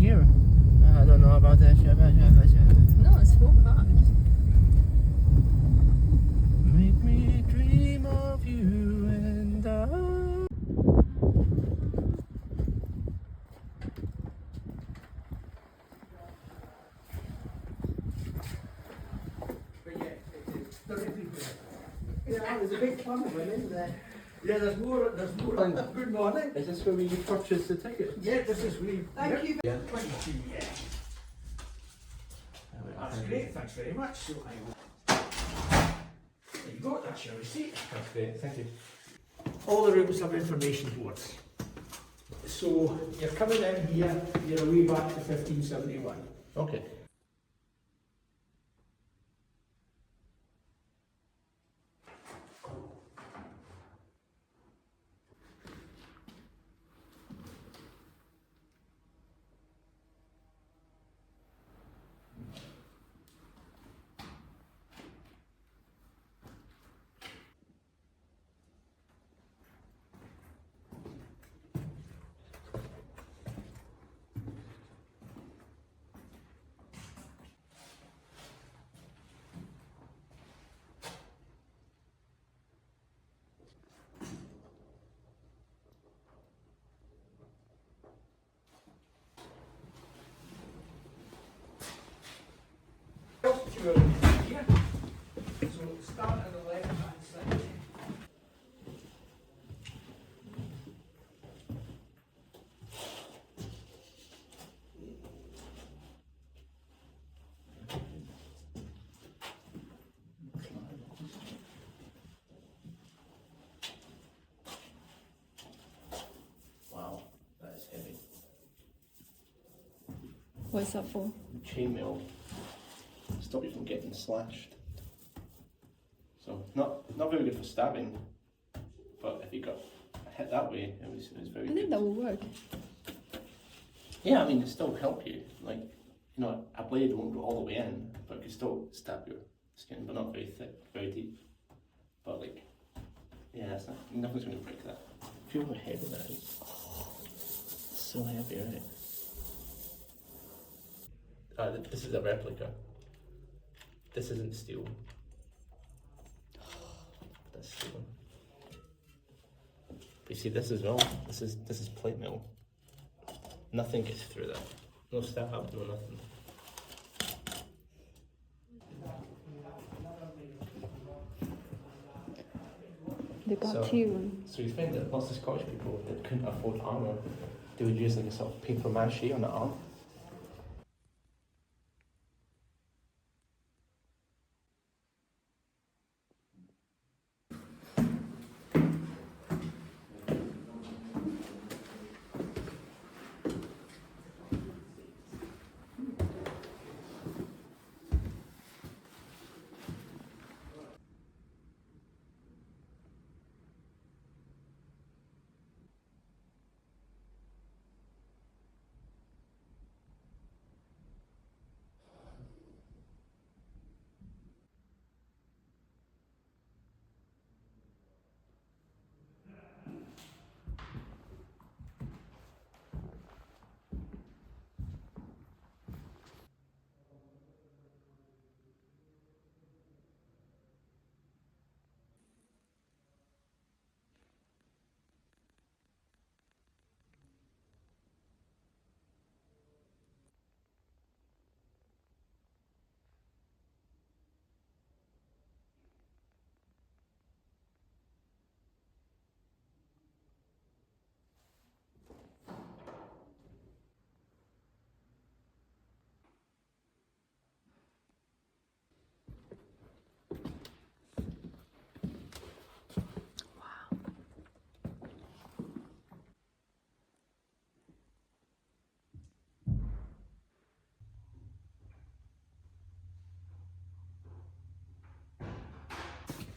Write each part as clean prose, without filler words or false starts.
here. I don't know about that. No, it's 4 cars. Make me dream of you and I. Yeah, there's a big clump of them in there. Yeah, there's more. Good morning. Is this where we purchase the ticket? Yeah, this is we. Thank you. Yeah, 22, yeah. That's great, thanks very much. So there you go, that's your receipt. That's great, thank you. All the rooms have information boards. So you're coming in here, you're way back to 1571. Okay. Here. So start on the left hand side. Wow, that is heavy. What's that for? Chainmail. Stop you from getting slashed. So not very good for stabbing, but if you got hit that way, it was very I good. think that will work. Yeah, I mean, it still help you. Like, you know, a blade won't go all the way in, but it can still stab your skin, but not very thick, very deep. But like, yeah, it's not, nothing's going to break that. Feel how heavy that is. It's so heavy, right? This is a replica. This isn't steel. That's steel. But you see, this as well. This is plate metal. Nothing gets through that. No stab, no nothing. They got So- two. So you find that lots of Scottish people that couldn't afford armour, they would use like a sort of paper mache on the arm.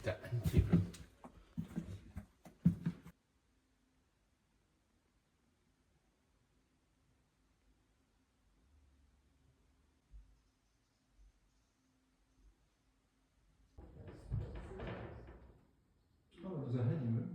The antique room. Oh, there's a hidden room.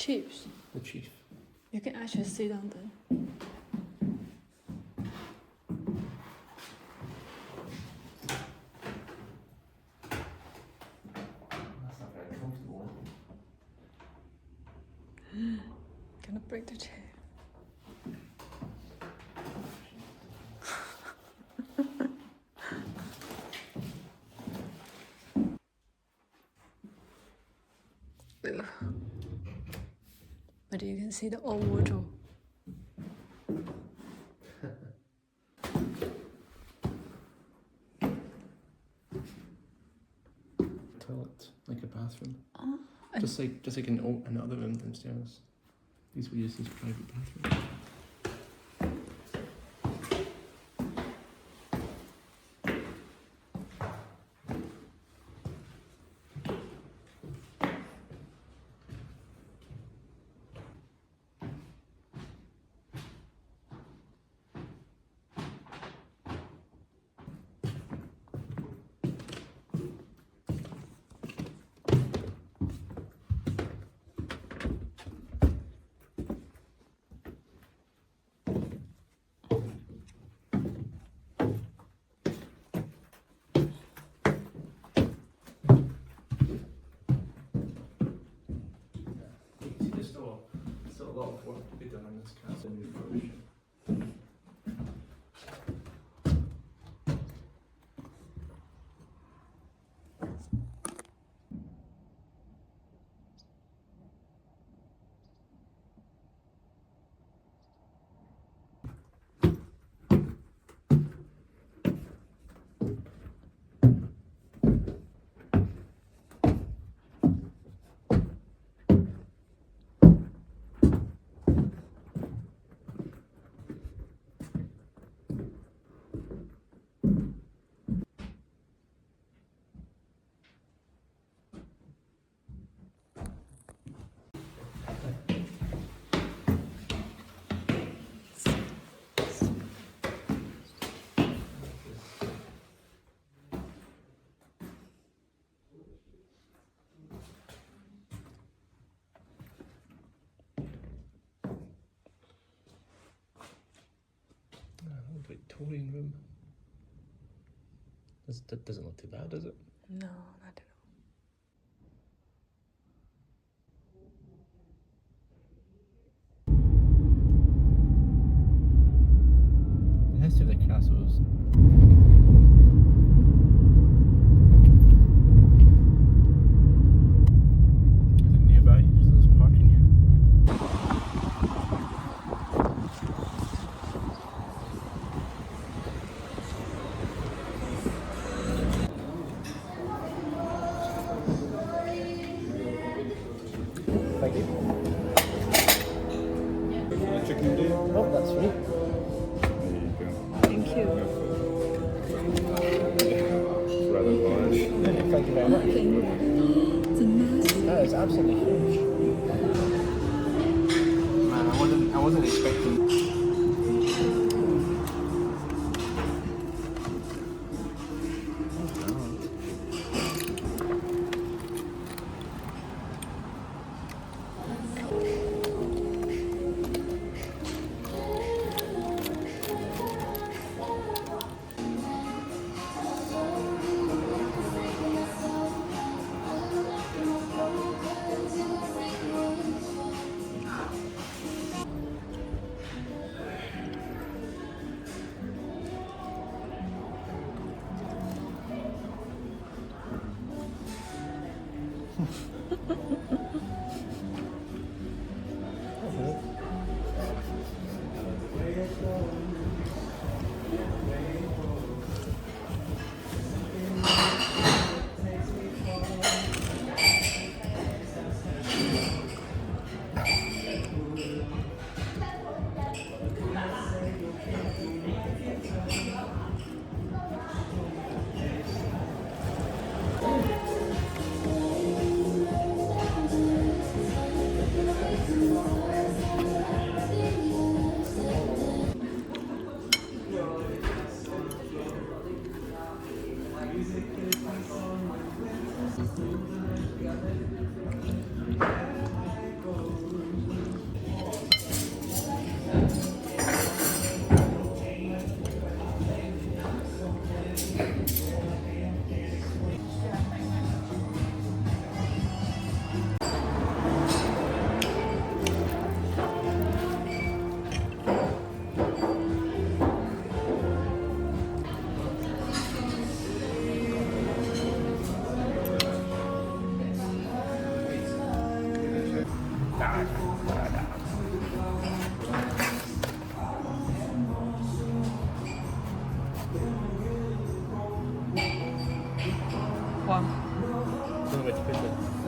chiefs. The chief. You can actually sit on the. That's not very comfortable. Gonna break the chair. Ugh. But you can see the old wardrobe. Toilet, like a bathroom. And Just like in another room downstairs. These were used as private bathrooms. There's still a lot of work to be done on this castle refurbishing. Victorian room. That doesn't look too bad, does it? no, not at all. The history of the castle is it nearby? There's parking here. Thank you. Chicken deal? Oh, that's sweet. There you go. Thank you. It's rather large. Thank you very much. Thank you. It's a nice. That is absolutely huge. Man, I wasn't expecting. Wow. Don't know which picture.